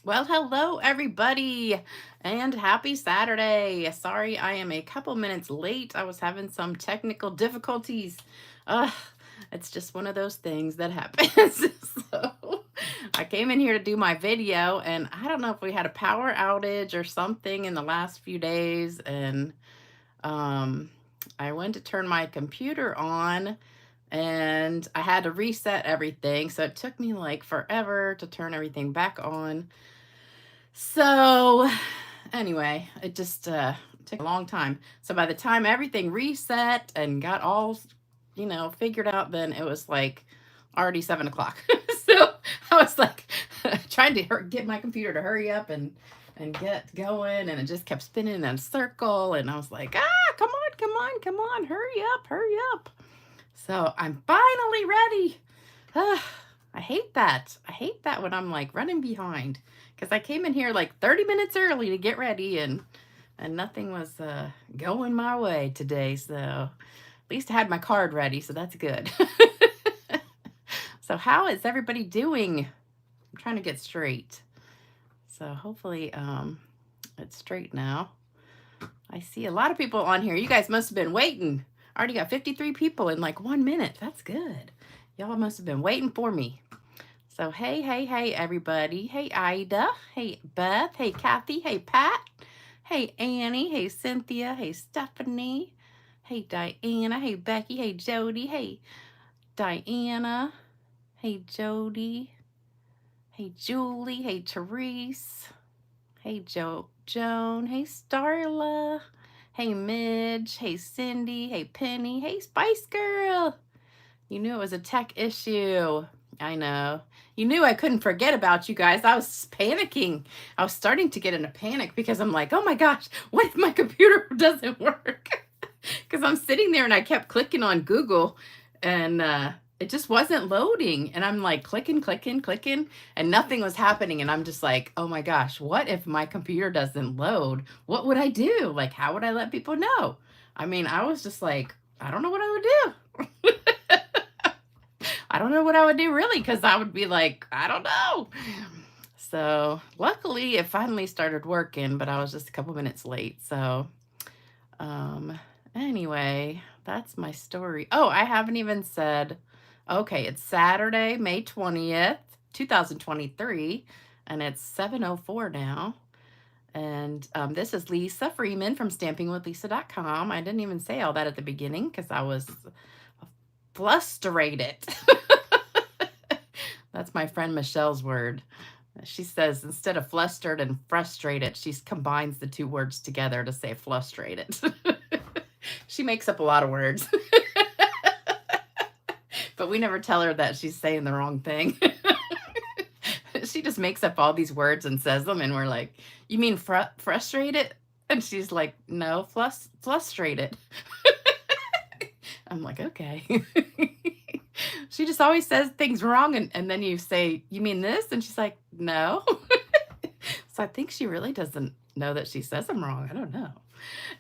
Well, hello everybody, and happy Saturday. Sorry, I am a couple minutes late. I was having some technical difficulties. Uh, it's just one of those things that happens. So I came in here to do my video, and I don't know if we had a power outage or something in the last few days, and um, I went to turn my computer on and I had to reset everything. So it took me like forever to turn everything back on. So anyway, it just took a long time. So by the time everything reset and got all, figured out, then it was like already 7 o'clock. So I was like trying to get my computer to hurry up and get going, and it just kept spinning in a circle. And I was like, come on, come on, come on, hurry up, hurry up. So I'm finally ready. I hate that. I hate that when I'm like running behind, because I came in here like 30 minutes early to get ready, and nothing was going my way today. So at least I had my card ready, so that's good. So how is everybody doing? I'm trying to get straight. So hopefully it's straight now. I see a lot of people on here. You guys must have been waiting. I already got 53 people in like 1 minute. That's good. Y'all must have been waiting for me. So hey, hey, hey, everybody. Hey, Ida. Hey, Beth. Hey, Kathy. Hey, Pat. Hey, Annie. Hey, Cynthia. Hey, Stephanie. Hey, Diana. Hey, Becky. Hey, Jody. Hey, Diana. Hey, Jody. Hey, Julie. Hey, Therese. Hey, Joan. Hey, Starla. Hey, Midge. Hey, Cindy. Hey, Penny. Hey, Spice Girl. You knew it was a tech issue. I know. You knew I couldn't forget about you guys. I was panicking. I was starting to get in a panic because I'm like, oh my gosh, what if my computer doesn't work? Because I'm sitting there and I kept clicking on Google, and it just wasn't loading. And I'm like clicking, clicking, clicking, and nothing was happening. And I'm just like, oh my gosh, what if my computer doesn't load? What would I do? Like, how would I let people know? I mean, I was just like, I don't know what I would do. I don't know what I would do really, because I would be like, I don't know. So luckily it finally started working, but I was just a couple minutes late. So anyway, that's my story. Oh, I haven't even said, okay, it's Saturday, May 20th, 2023, and it's 7:04 now. And this is Lisa Freeman from stampingwithlisa.com. I didn't even say all that at the beginning because I was flustrated. That's my friend Michelle's word. She says instead of flustered and frustrated, she combines the two words together to say frustrated. She makes up a lot of words. But we never tell her that she's saying the wrong thing. She just makes up all these words and says them, and we're like, you mean frustrated? And she's like, no, frustrated. I'm like, okay. She just always says things wrong, and then you say, you mean this? And she's like, no. So I think she really doesn't know that she says them wrong. I don't know.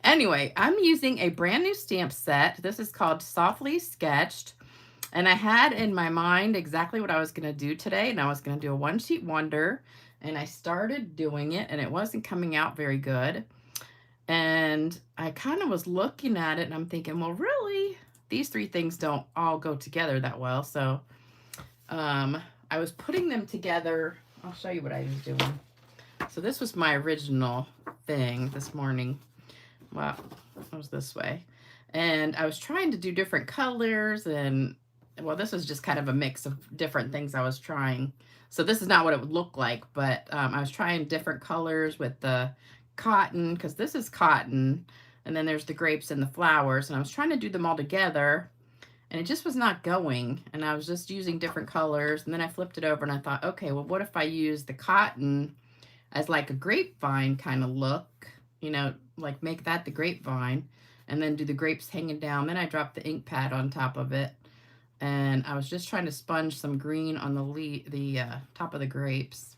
Anyway, I'm using a brand new stamp set. This is called Softly Sketched. And I had in my mind exactly what I was going to do today. And I was going to do a one sheet wonder. And I started doing it, and it wasn't coming out very good. And I kind of was looking at it, and I'm thinking, well, really, these three things don't all go together that well. So I was putting them together. I'll show you what I was doing. So this was my original thing this morning. Well, it was this way. And I was trying to do different colors, and well, this was just kind of a mix of different things I was trying. So this is not what it would look like, but I was trying different colors with the cotton, because this is cotton, and then there's the grapes and the flowers, and I was trying to do them all together, and it just was not going, and I was just using different colors. And then I flipped it over and I thought, okay, well, what if I use the cotton as like a grapevine kind of look, like make that the grapevine, and then do the grapes hanging down. Then I dropped the ink pad on top of it, and I was just trying to sponge some green on the top of the grapes,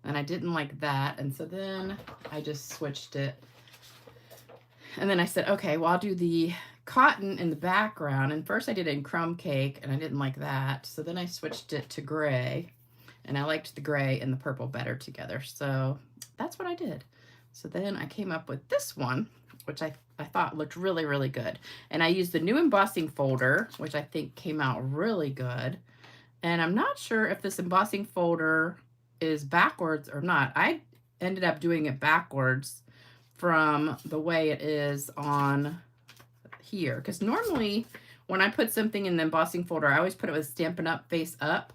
and I didn't like that. And so then I just switched it. And then I said, okay, well, I'll do the cotton in the background. And first I did it in crumb cake, and I didn't like that. So then I switched it to gray. And I liked the gray and the purple better together. So that's what I did. So then I came up with this one, which I thought looked really, really good. And I used the new embossing folder, which I think came out really good. And I'm not sure if this embossing folder is backwards or not. I ended up doing it backwards from the way it is on here. Because normally when I put something in the embossing folder, I always put it with Stampin' Up face up.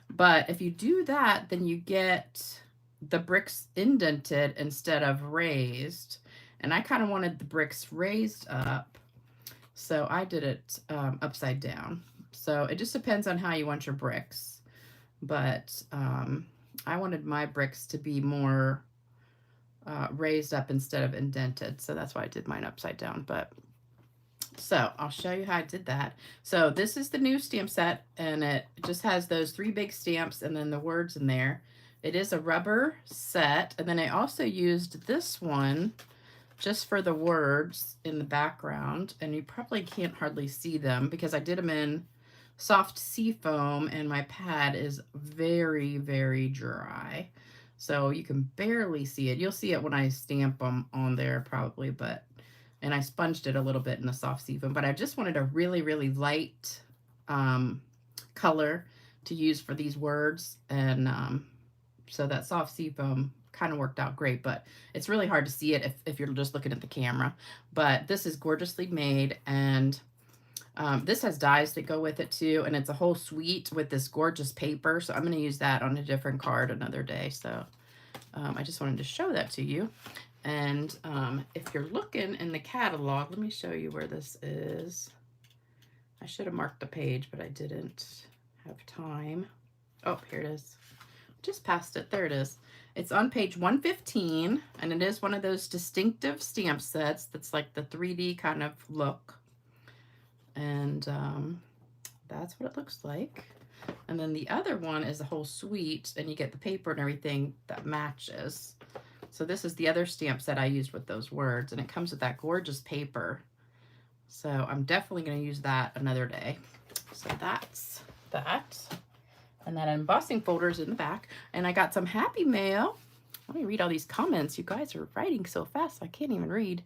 But if you do that, then you get the bricks indented instead of raised. And I kind of wanted the bricks raised up. So I did it upside down. So it just depends on how you want your bricks. But I wanted my bricks to be more raised up instead of indented. So that's why I did mine upside down. But so I'll show you how I did that. So this is the new stamp set, and it just has those 3 big stamps and then the words in there. It is a rubber set, and then I also used this one just for the words in the background, and you probably can't hardly see them because I did them in soft sea foam, and my pad is very, very dry. So you can barely see it. You'll see it when I stamp them on there probably, but and I sponged it a little bit in the soft sea foam, but I just wanted a really, really light color to use for these words. And so that soft sea foam kind of worked out great, but it's really hard to see it if you're just looking at the camera. But this is gorgeously made, and this has dies that go with it too, and it's a whole suite with this gorgeous paper. So I'm going to use that on a different card another day. So I just wanted to show that to you. And if you're looking in the catalog, let me show you where this is. I should have marked the page, but I didn't have time. Oh, here it is. Just past it. There it is. It's on page 115, and it is one of those distinctive stamp sets that's like the 3D kind of look. And that's what it looks like. And then the other one is a whole suite, and you get the paper and everything that matches. So this is the other stamp set I used with those words, and it comes with that gorgeous paper. So I'm definitely going to use that another day. So that's that. And that embossing folder is in the back. And I got some happy mail. Let me read all these comments. You guys are writing so fast, I can't even read.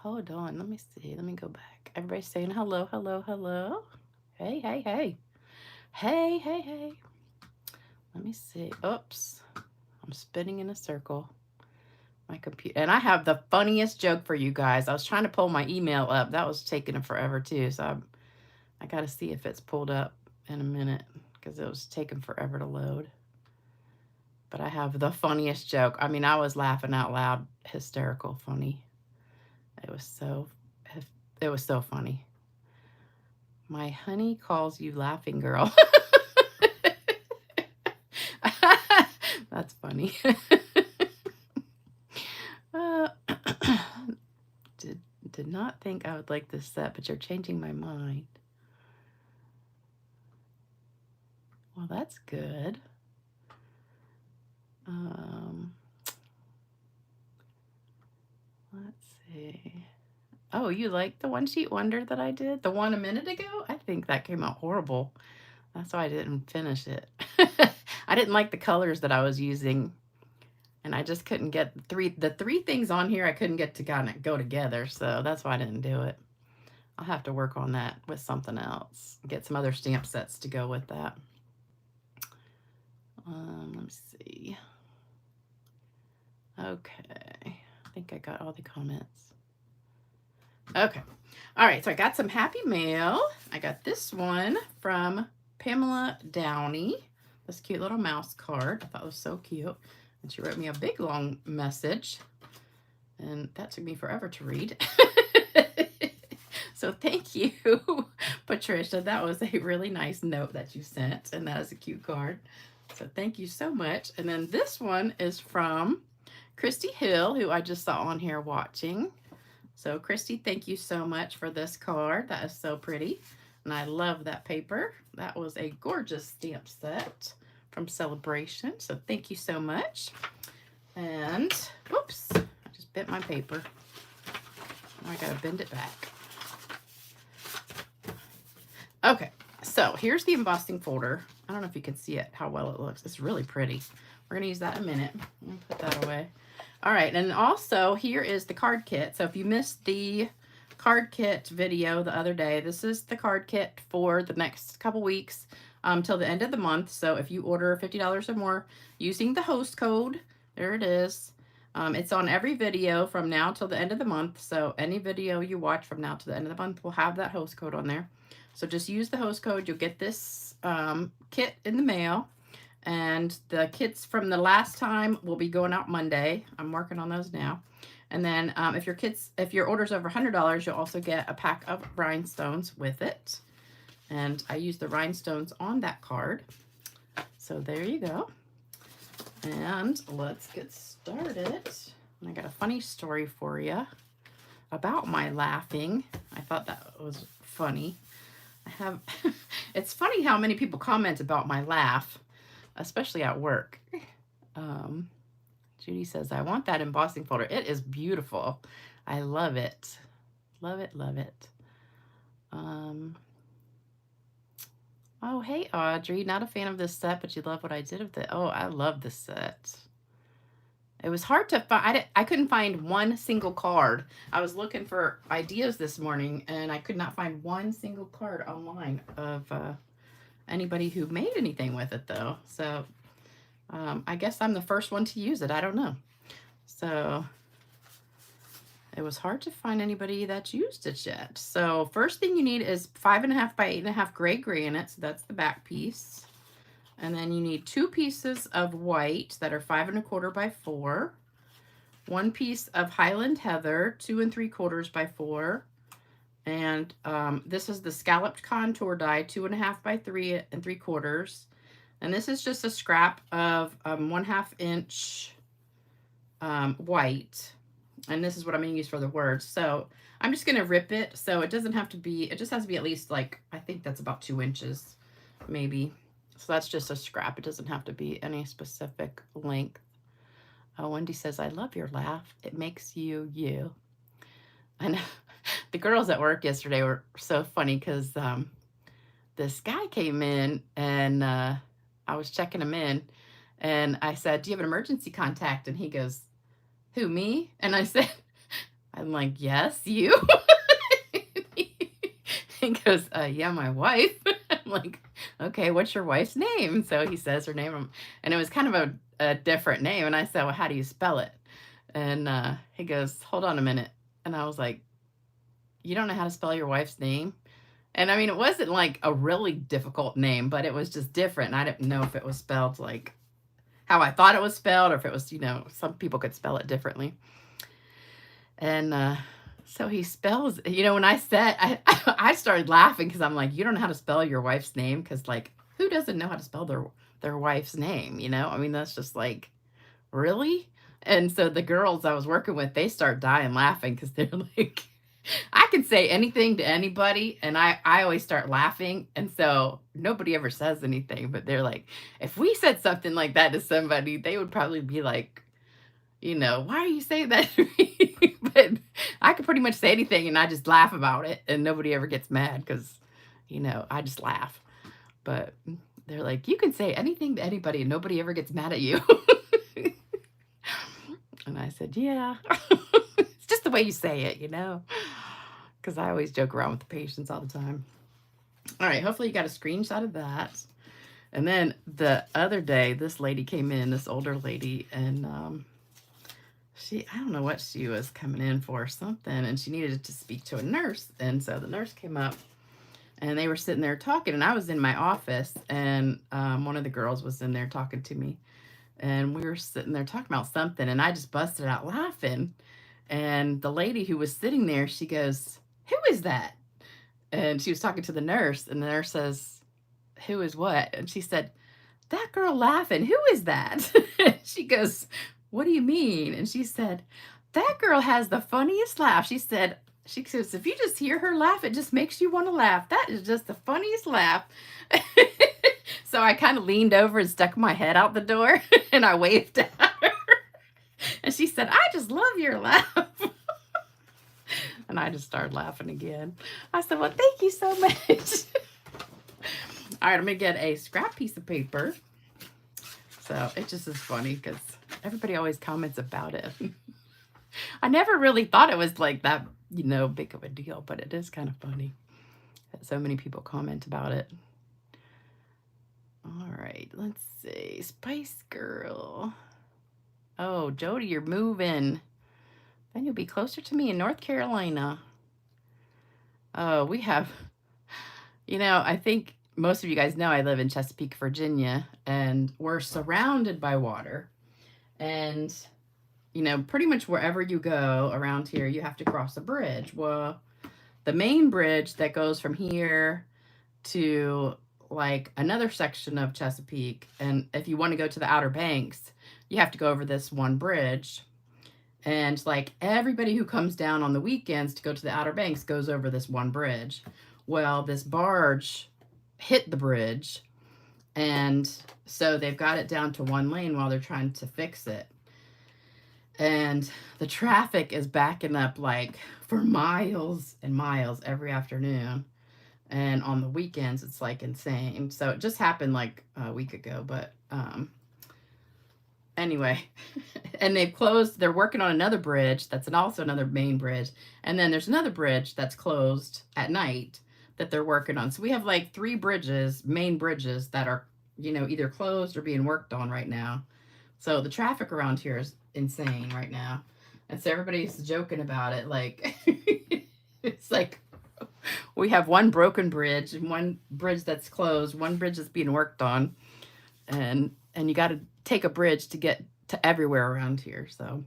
Hold on, let me see. Let me go back. Everybody's saying hello, hello, hello. Hey, hey, hey. Hey, hey, hey. Let me see. Oops. I'm spinning in a circle. My computer. And I have the funniest joke for you guys. I was trying to pull my email up. That was taking forever too. So I got to see if it's pulled up in a minute because it was taking forever to load. But I have the funniest joke. I mean, I was laughing out loud, hysterical funny. It was so funny. My honey calls you laughing girl. That's funny. Did not think I would like this set, but you're changing my mind. Well, that's good. Let's see. Oh, you like the one sheet wonder that I did? The one a minute ago? I think that came out horrible. That's why I didn't finish it. I didn't like the colors that I was using. And I just couldn't get the three things on here I couldn't get to kind of go together. So that's why I didn't do it. I'll have to work on that with something else. Get some other stamp sets to go with that. Let me see. Okay. I think I got all the comments. Okay. All right. So I got some happy mail. I got this one from Pamela Downey. This cute little mouse card. I thought it was so cute. And she wrote me a big long message, and that took me forever to read. So thank you, Patricia. That was a really nice note that you sent, and that is a cute card. So thank you so much. And then this one is from Christy Hill, who I just saw on here watching. So Christy, thank you so much for this card. That is so pretty, and I love that paper. That was a gorgeous stamp set from Celebration. So thank you so much. And whoops, I just bent my paper. Now I gotta bend it back. Okay, so here's the embossing folder. I don't know if you can see it, how well it looks. It's really pretty. We're going to use that in a minute. I'm going to put that away. All right, and also here is the card kit. So if you missed the card kit video the other day, this is the card kit for the next couple weeks till the end of the month. So if you order $50 or more using the host code, there it is. It's on every video from now till the end of the month. So any video you watch from now to the end of the month will have that host code on there. So just use the host code. You'll get this kit in the mail. And the kits from the last time will be going out Monday. I'm working on those now. And then if your order's over $100, you'll also get a pack of rhinestones with it. And I use the rhinestones on that card. So there you go. And let's get started. And I got a funny story for you about my laughing. I thought that was funny. It's funny how many people comment about my laugh, especially at work. Judy says, I want that embossing folder. It is beautiful. I love it. Love it, love it. Oh, hey, Audrey. Not a fan of this set, but you love what I did with it. Oh, I love this set. It was hard to find. I couldn't find one single card. I was looking for ideas this morning, and I could not find one single card online of anybody who made anything with it, though. So I guess I'm the first one to use it. I don't know. So it was hard to find anybody that's used it yet. So first thing you need is 5.5 by 8.5 gray granite. So that's the back piece. And then you need 2 pieces of white that are 5 1/4 by 4. 1 piece of Highland Heather, 2 3/4 by 4. And this is the scalloped contour die, 2.5 by 3 3/4. And this is just a scrap of 1/2 inch white. And this is what I'm going to use for the words. So I'm just going to rip it. So it doesn't have to be, it just has to be at least like, I think that's about 2 inches, maybe. So that's just a scrap. It doesn't have to be any specific length. Oh, Wendy says, I love your laugh. It makes you, you. And the girls at work yesterday were so funny because this guy came in and I was checking him in. And I said, do you have an emergency contact? And he goes, who, me? And I said, I'm like, yes, you. He goes, yeah, my wife. I'm like, okay, what's your wife's name? So he says her name, and it was kind of a different name. And I said, well, how do you spell it? And he goes, hold on a minute. And I was like, you don't know how to spell your wife's name? And I mean, it wasn't like a really difficult name, but it was just different. And I didn't know if it was spelled like how I thought it was spelled, or if it was, you know, some people could spell it differently. And so he spells, you know, when I said, I started laughing because I'm like, you don't know how to spell your wife's name? Because like, who doesn't know how to spell their wife's name, you know? I mean, that's just like, really? And so the girls I was working with, they start dying laughing because they're like, I can say anything to anybody, and I always start laughing. And so nobody ever says anything, but they're like, if we said something like that to somebody, they would probably be like, you know, why are you saying that to me? But I can pretty much say anything and I just laugh about it, and nobody ever gets mad because, you know, I just laugh. But they're like, you can say anything to anybody and nobody ever gets mad at you. And I said, yeah, it's just the way you say it, you know, because I always joke around with the patients all the time. All right, hopefully you got a screenshot of that. And then the other day, this lady came in, this older lady, and I don't know what she was coming in for, something, and she needed to speak to a nurse. And so the nurse came up, and they were sitting there talking, and I was in my office, and one of the girls was in there talking to me, and we were sitting there talking about something, and I just busted out laughing. And the lady who was sitting there, she goes, who is that? And she was talking to the nurse, and the nurse says, who is what? And she said, that girl laughing, who is that? She goes, what do you mean? And she said, that girl has the funniest laugh. She says, if you just hear her laugh, it just makes you want to laugh. That is just the funniest laugh. So I kind of leaned over and stuck my head out the door, and I waved at her. And she said, I just love your laugh. And I just started laughing again. I said, well, thank you so much. All right, I'm gonna get a scrap piece of paper. So it just is funny because everybody always comments about it. I never really thought it was like that, you know, big of a deal, but it is kind of funny that so many people comment about it. All right, let's see. Spice Girl. Oh, Jody, you're moving. Then you'll be closer to me in North Carolina. Oh, we have, you know, I think most of you guys know I live in Chesapeake, Virginia, and we're surrounded by water. And, you know, pretty much wherever you go around here, you have to cross a bridge. Well, the main bridge that goes from here to like another section of Chesapeake, and if you want to go to the Outer Banks, you have to go over this one bridge. And like everybody who comes down on the weekends to go to the Outer Banks goes over this one bridge. Well, this barge hit the bridge, and so they've got it down to one lane while they're trying to fix it. And the traffic is backing up like for miles and miles every afternoon. And on the weekends, it's like insane. So it just happened like a week ago, but anyway, and they've closed, they're working on another bridge that's also another main bridge. And then there's another bridge that's closed at night that they're working on. So we have like 3 bridges, main bridges that are, you know, either closed or being worked on right now. So the traffic around here is insane right now. And so everybody's joking about it. Like, it's like we have one broken bridge and one bridge that's closed, one bridge that's being worked on. And you got to take a bridge to get to everywhere around here. So, all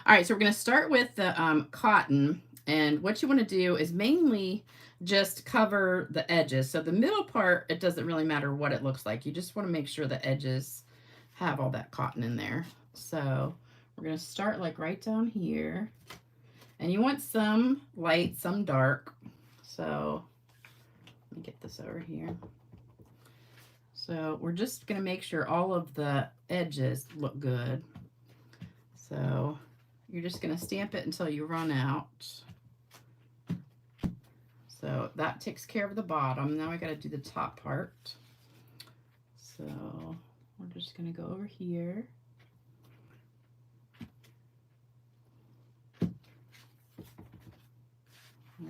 right, so we're going to start with the cotton. And what you want to do is mainly just cover the edges. So the middle part, it doesn't really matter what it looks like. You just want to make sure the edges have all that cotton in there. So we're going to start like right down here. And you want some light, some dark. So let me get this over here. So we're just going to make sure all of the edges look good. So you're just going to stamp it until you run out. So that takes care of the bottom. Now I got to do the top part. So we're just going to go over here. I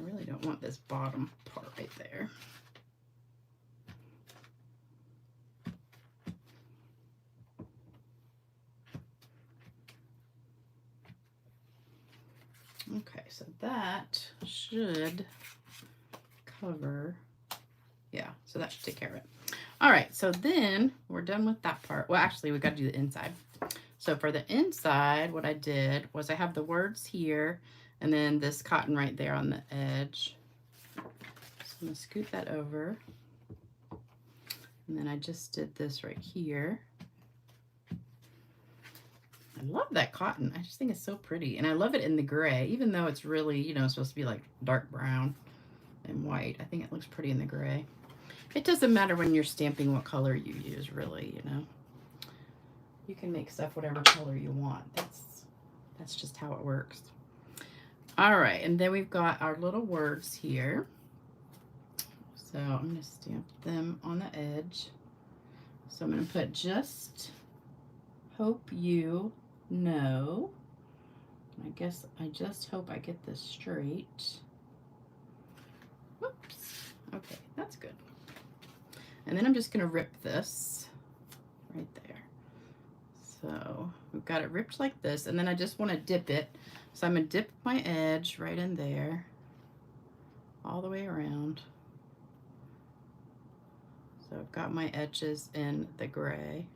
really don't want this bottom part right there. Okay, so that should cover, yeah, so that should take care of it. All right, so then we're done with that part. Well, actually, we got to do the inside. So for the inside, what I did was I have the words here, and then this cotton right there on the edge. So I'm going to scoot that over. And then I just did this right here. I love that cotton. I just think it's so pretty. And I love it in the gray, even though it's really, you know, supposed to be like dark brown and white. I think it looks pretty in the gray. It doesn't matter when you're stamping what color you use, really, you know. You can make stuff whatever color you want. That's just how it works. All right, and then we've got our little words here. So I'm going to stamp them on the edge. So I'm going to put just hope you know. I guess I just hope I get this straight. Whoops. Okay, that's good. And then I'm just going to rip this right there. So we've got it ripped like this, and then I just want to dip it. So I'm going to dip my edge right in there, all the way around. So I've got my edges in the gray.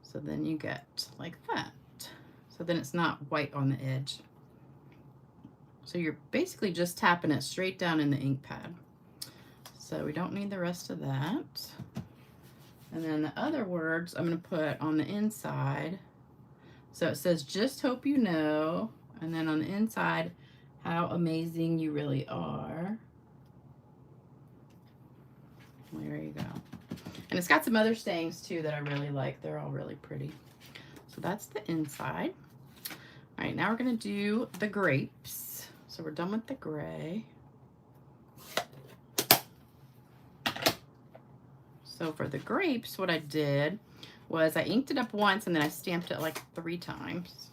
So then you get like that. So then it's not white on the edge. So you're basically just tapping it straight down in the ink pad. So we don't need the rest of that. And then the other words I'm going to put on the inside. So it says, just hope you know. And then on the inside, how amazing you really are. There you go. And it's got some other sayings too that I really like. They're all really pretty. So that's the inside. All right, now we're going to do the grapes. So we're done with the gray. So for the grapes, what I did was I inked it up once and then I stamped it like 3 times.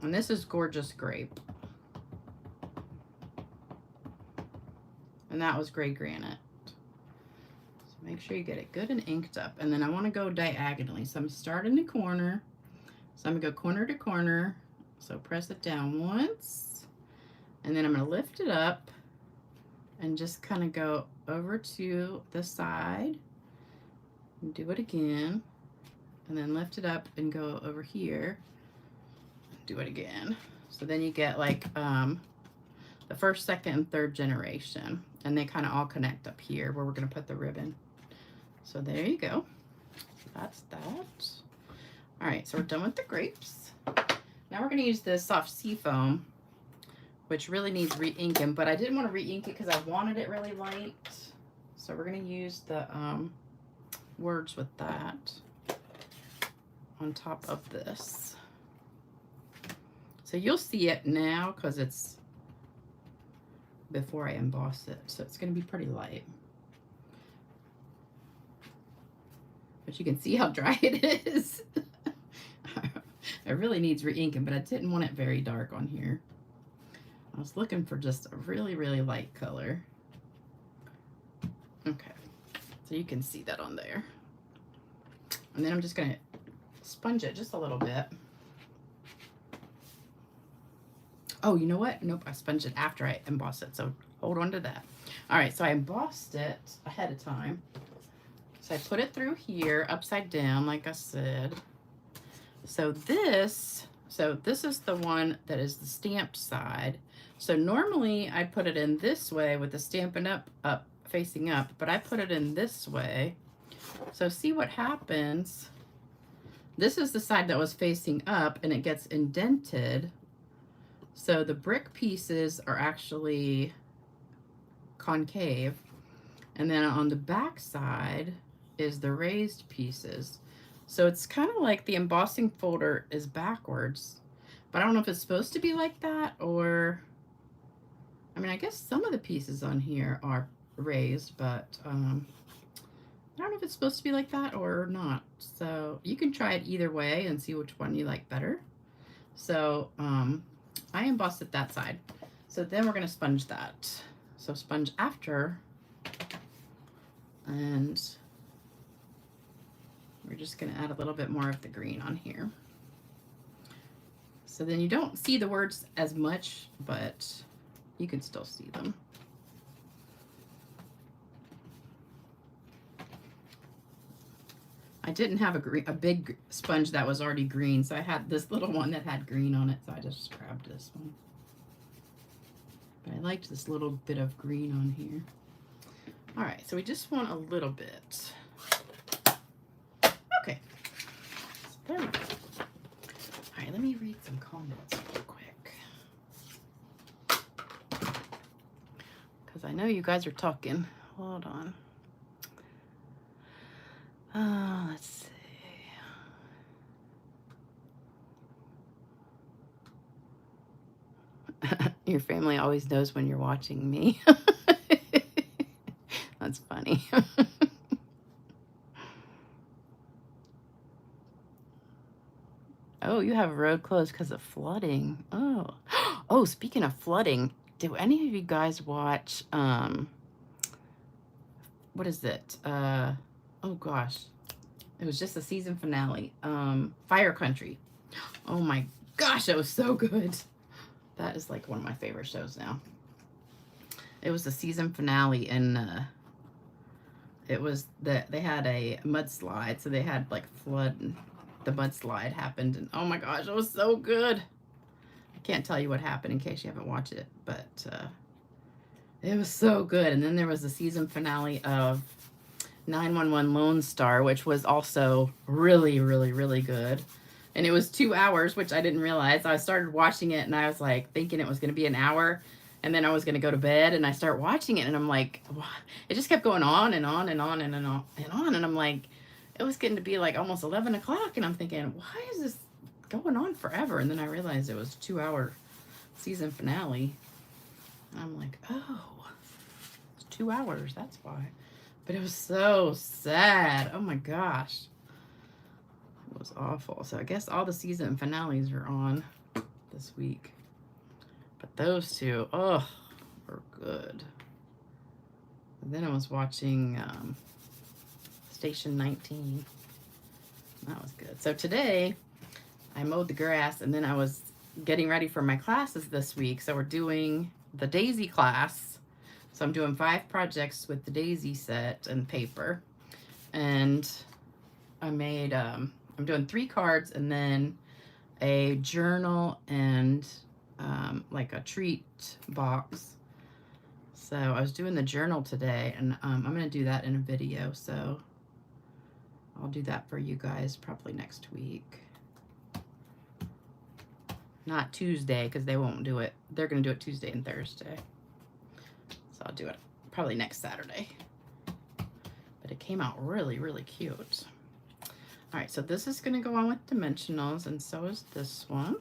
And this is Gorgeous Grape. And that was Gray Granite. So make sure you get it good and inked up. And then I want to go diagonally. So I'm starting the corner. So I'm going to go corner to corner. So press it down once. And then I'm going to lift it up and just kind of go over to the side. And do it again. And then lift it up and go over here. Do it again. So then you get like the first, second, and third generation. And they kind of all connect up here where we're going to put the ribbon. So there you go. That's that. All right, so we're done with the grapes. Now we're going to use this soft sea foam, which really needs re-inking, but I didn't want to re-ink it because I wanted it really light. So we're going to use the words with that on top of this. So you'll see it now because it's before I emboss it. So it's going to be pretty light. But you can see how dry it is. It really needs re-inking, but I didn't want it very dark on here. I was looking for just a really, really light color. Okay, so you can see that on there. And then I'm just going to sponge it just a little bit. Oh, you know what? Nope, I sponged it after I embossed it, so hold on to that. All right, so I embossed it ahead of time. So I put it through here, upside down, like I said. So this is the one that is the stamped side. So normally I put it in this way with the Stampin' Up facing up, but I put it in this way. So see what happens. This is the side that was facing up and it gets indented. So the brick pieces are actually concave. And then on the back side is the raised pieces. So it's kind of like the embossing folder is backwards. But I don't know if it's supposed to be like that or... I mean, I guess some of the pieces on here are raised, but I don't know if it's supposed to be like that or not. So you can try it either way and see which one you like better. So I embossed it that side. So then we're going to sponge that. So sponge after. And we're just going to add a little bit more of the green on here. So then you don't see the words as much, but you can still see them. I didn't have a big sponge that was already green, so I had this little one that had green on it, so I just grabbed this one. But I liked this little bit of green on here. All right, so we just want a little bit. Okay, so there we go. All right, let me read some comments real quick. Because I know you guys are talking. Hold on. Let's see. Your family always knows when you're watching me. That's funny. Oh, you have a road closed because of flooding. Oh. Oh, speaking of flooding, do any of you guys watch what is it? Oh gosh. It was just the season finale. Fire Country. Oh my gosh, it was so good. That is like one of my favorite shows now. It was the season finale and it was they had a mudslide, so they had like flood and the mudslide happened and oh my gosh, it was so good. I can't tell you what happened in case you haven't watched it, but it was so good. And then there was the season finale of 911 Lone Star, which was also really, really, really good. And it was 2 hours, which I didn't realize. I started watching it and I was like thinking it was going to be an hour and then I was going to go to bed and I start watching it and I'm like, it just kept going on and on and on and on and on. And I'm like, it was getting to be like almost 11 o'clock and I'm thinking, why is this going on forever? And then I realized it was a 2-hour season finale. And I'm like, oh, it's 2 hours. That's why. But it was so sad. Oh my gosh. It was awful. So I guess all the season finales are on this week. But those two, oh, were good. And then I was watching Station 19. That was good. So today I mowed the grass and then I was getting ready for my classes this week. So we're doing the Daisy class. So I'm doing 5 projects with the Daisy set and paper. And I made, I'm doing 3 cards and then a journal and like a treat box. So I was doing the journal today and I'm going to do that in a video. So I'll do that for you guys probably next week. Not Tuesday because they won't do it. They're going to do it Tuesday and Thursday. So I'll do it probably next Saturday. But it came out really, really cute. All right, so this is going to go on with dimensionals, and so is this one.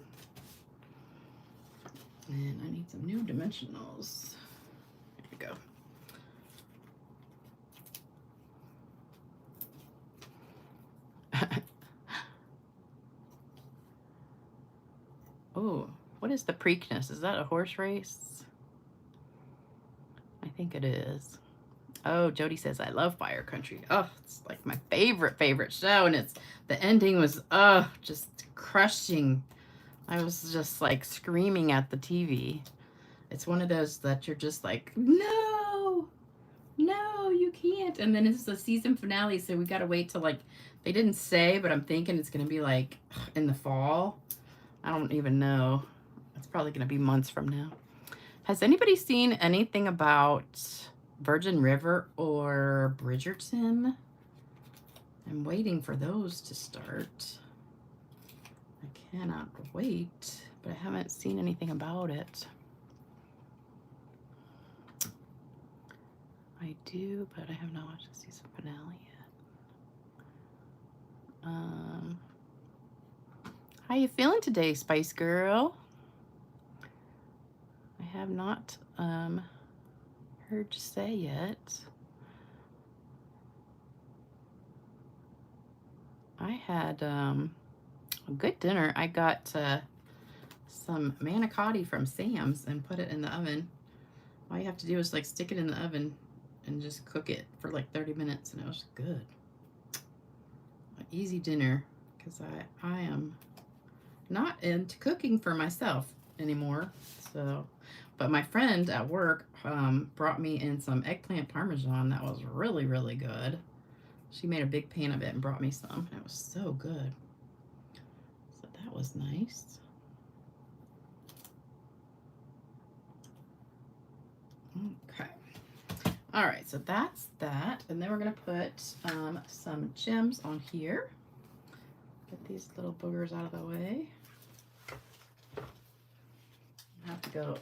And I need some new dimensionals. There you go. Oh, what is the Preakness? Is that a horse race? I think it is. Oh, Jody says, I love Fire Country. Oh, it's like my favorite show. And it's, the ending was, just crushing. I was just like screaming at the TV. It's one of those that you're just like, no, you can't. And then it's the season finale. So we got to wait till like, they didn't say, but I'm thinking it's going to be like in the fall. I don't even know. It's probably going to be months from now. Has anybody seen anything about Virgin River or Bridgerton? I'm waiting for those to start. I cannot wait, but I haven't seen anything about it. I do, but I have not watched the season finale yet. How you feeling today, Spice Girl? I have not heard you say yet. I had a good dinner. I got some manicotti from Sam's and put it in the oven. All you have to do is like stick it in the oven and just cook it for like 30 minutes, and it was good. An easy dinner, because I am not into cooking for myself anymore. So, but my friend at work brought me in some eggplant parmesan that was really, really good. She made a big pan of it and brought me some. It was so good. So that was nice. Okay. All right, so that's that. And then we're going to put some gems on here. Get these little boogers out of the way. I have to go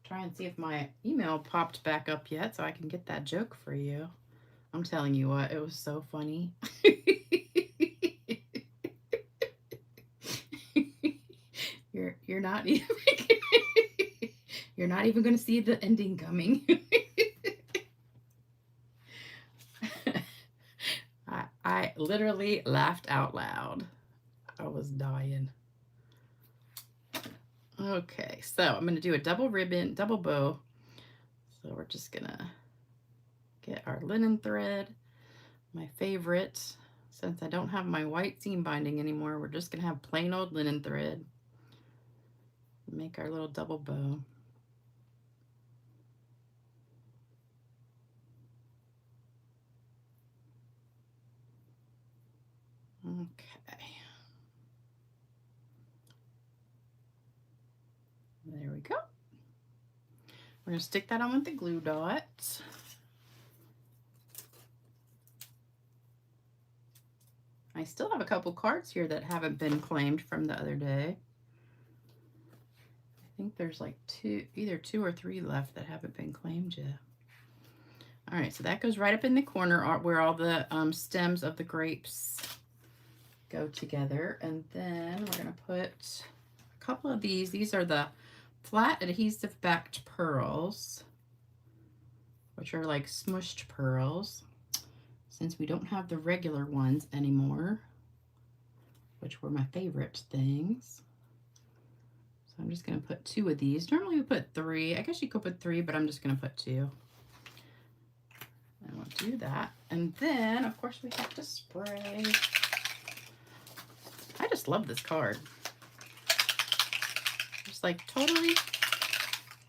try and see if my email popped back up yet so I can get that joke for you. I'm telling you what, it was so funny. You're not even you're not even going to see the ending coming. I literally laughed out loud. I was dying. Okay, so I'm going to do a double ribbon, double bow. So we're just going to get our linen thread, my favorite. Since I don't have my white seam binding anymore, we're just going to have plain old linen thread. Make our little double bow. Okay. There we go. We're going to stick that on with the glue dot. I still have a couple cards here that haven't been claimed from the other day. I think there's like either 2 or 3 left that haven't been claimed yet. All right, so that goes right up in the corner where all the stems of the grapes go together. And then we're going to put a couple of these. These are the flat adhesive backed pearls, which are like smushed pearls. since we don't have the regular ones anymore, which were my favorite things. So I'm just going to put 2 of these. Normally we put 3. I guess you could put 3, but I'm just going to put 2. And we'll do that. And then, of course, we have to spray. I just love this card. Just like totally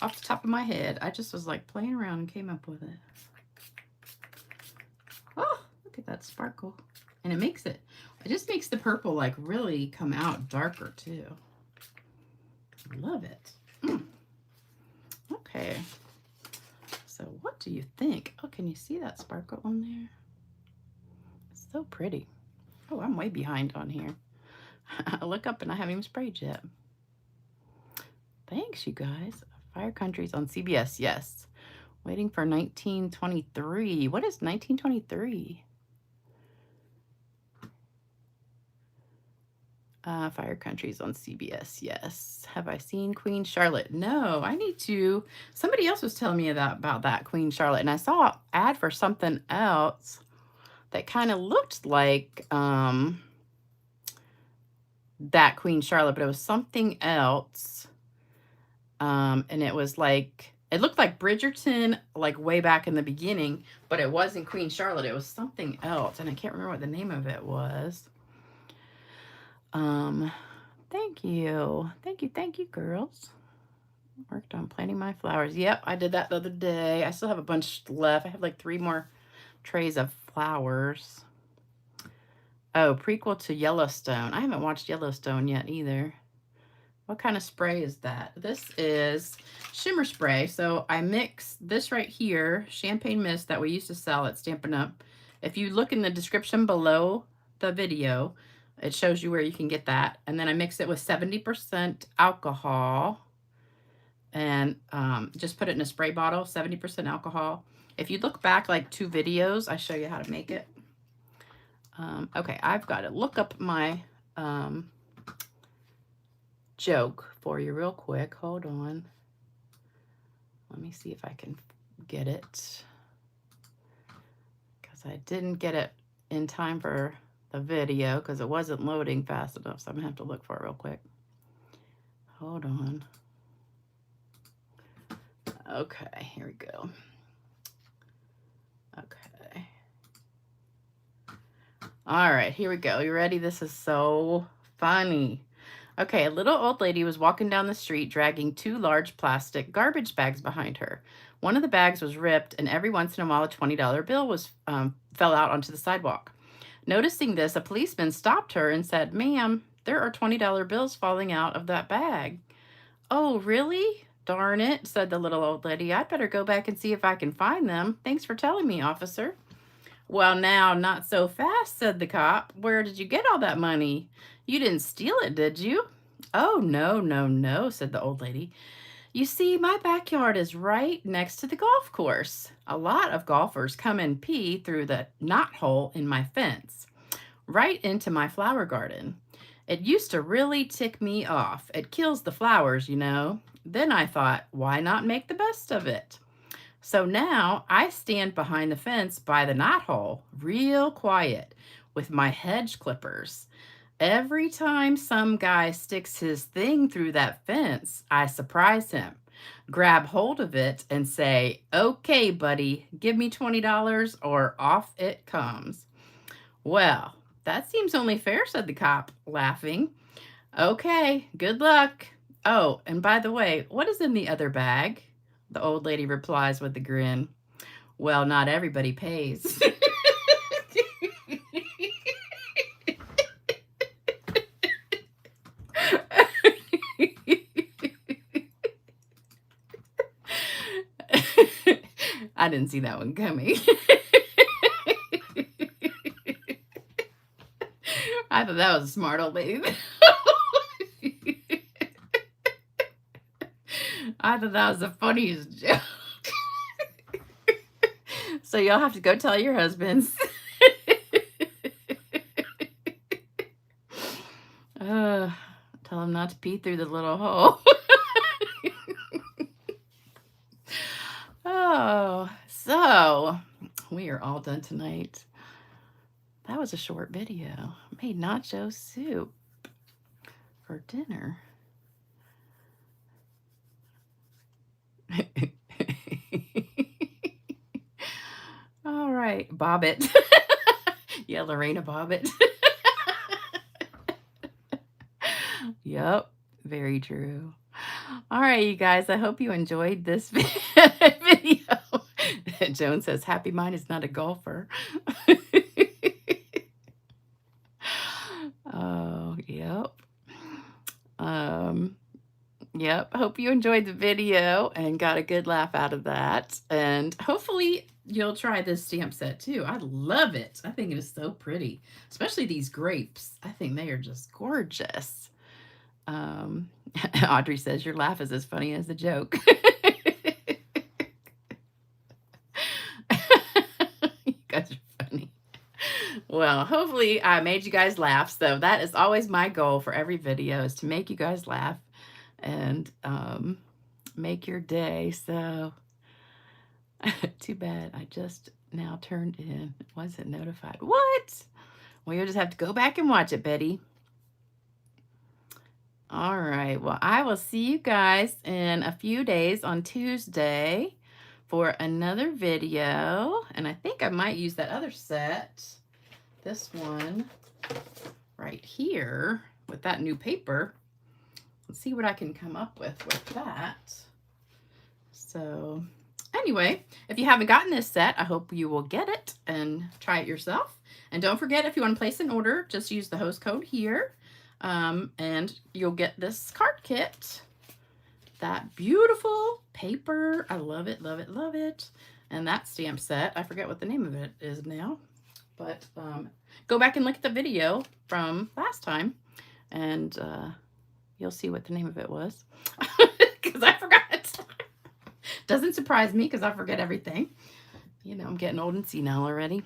off the top of my head. I just was like playing around and came up with it. Oh, look at that sparkle. And it just makes the purple like really come out darker too. Love it. Okay. So what do you think? Oh, can you see that sparkle on there? It's so pretty. Oh, I'm way behind on here. I look up and I haven't even sprayed yet. Thanks, you guys. Fire Countries on CBS, yes. Waiting for 1923. What is 1923? Fire Countries on CBS, yes. Have I seen Queen Charlotte? No, I need to. Somebody else was telling me about that Queen Charlotte, and I saw an ad for something else that kind of looked like that Queen Charlotte, but it was something else. And it was like, it looked like Bridgerton, like way back in the beginning, but it wasn't Queen Charlotte. It was something else, and I can't remember what the name of it was. Thank you. Thank you, girls. Worked on planting my flowers. Yep, I did that the other day. I still have a bunch left. I have like 3 more trays of flowers. Oh, prequel to Yellowstone. I haven't watched Yellowstone yet either. What kind of spray is that? This is shimmer spray. So I mix this right here, champagne mist that we used to sell at Stampin' Up. If you look in the description below the video, it shows you where you can get that. And then I mix it with 70% alcohol and just put it in a spray bottle, 70% alcohol. If you look back like 2 videos, I show you how to make it. Okay, I've got to look up my joke for you real quick. Hold on. Let me see if I can get it, because I didn't get it in time for the video because it wasn't loading fast enough, so I'm gonna have to look for it real quick. Hold on. Okay, here we go. Okay. All right, here we go. You ready? This is so funny. Okay, a little old lady was walking down the street dragging 2 large plastic garbage bags behind her. One of the bags was ripped, and every once in a while a $20 bill was fell out onto the sidewalk. Noticing this, a policeman stopped her and said, "Ma'am, there are $20 bills falling out of that bag." "Oh, really? Darn it," said the little old lady. "I'd better go back and see if I can find them. Thanks for telling me, officer." "Well, now, not so fast," said the cop. "Where did you get all that money? You didn't steal it, did you?" "Oh, no, no, no," said the old lady. "You see, my backyard is right next to the golf course. A lot of golfers come and pee through the knothole in my fence, right into my flower garden. It used to really tick me off. It kills the flowers, you know. Then I thought, why not make the best of it? So now I stand behind the fence by the knothole, real quiet, with my hedge clippers. Every time some guy sticks his thing through that fence, I surprise him, grab hold of it, and say, 'Okay, buddy, give me $20 or off it comes.'" "Well, that seems only fair," said the cop, laughing. "Okay, good luck. Oh, and by the way, what is in the other bag?" The old lady replies with a grin. "Well, not everybody pays." I didn't see that one coming. I thought that was a smart old lady. I thought that was the funniest joke. So y'all have to go tell your husbands. Tell them not to pee through the little hole. Oh, so we are all done tonight. That was a short video. Made nacho soup for dinner. All right, bob it. Yeah, Lorena, bob it. Yep, very true. All right, you guys, I hope you enjoyed this video. Joan says, happy mind is not a golfer. Oh, yep. Yep, hope you enjoyed the video and got a good laugh out of that. And hopefully you'll try this stamp set too. I love it. I think it is so pretty, especially these grapes. I think they are just gorgeous. Audrey says, your laugh is as funny as the joke. You guys are funny. Well, hopefully I made you guys laugh. So that is always my goal for every video, is to make you guys laugh and make your day. So too bad I just now turned in. Wasn't notified. What? Well, you'll just have to go back and watch it, Betty. All right. Well, I will see you guys in a few days on Tuesday for another video. And I think I might use that other set, this one right here, with that new paper. Let's see what I can come up with that. So anyway, if you haven't gotten this set, I hope you will get it and try it yourself. And don't forget, if you want to place an order, just use the host code here. And you'll get this card kit. That beautiful paper. I love it, love it, love it. And that stamp set, I forget what the name of it is now. But go back and look at the video from last time. And you'll see what the name of it was. Because I forgot. Doesn't surprise me because I forget everything. You know, I'm getting old and senile already.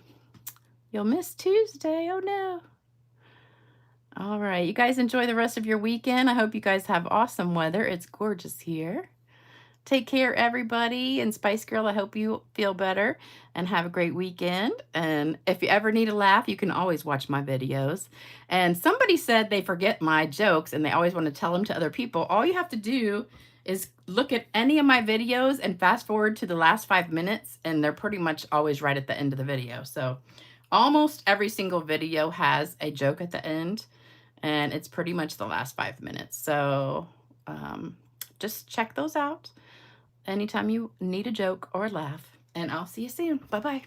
You'll miss Tuesday. Oh, no. All right. You guys enjoy the rest of your weekend. I hope you guys have awesome weather. It's gorgeous here. Take care, everybody. And Spice Girl, I hope you feel better and have a great weekend. And if you ever need a laugh, you can always watch my videos. And somebody said they forget my jokes and they always want to tell them to other people. All you have to do is look at any of my videos and fast forward to the last 5 minutes, and they're pretty much always right at the end of the video. So almost every single video has a joke at the end, and it's pretty much the last 5 minutes. So just check those out anytime you need a joke or a laugh, and I'll see you soon. Bye-bye.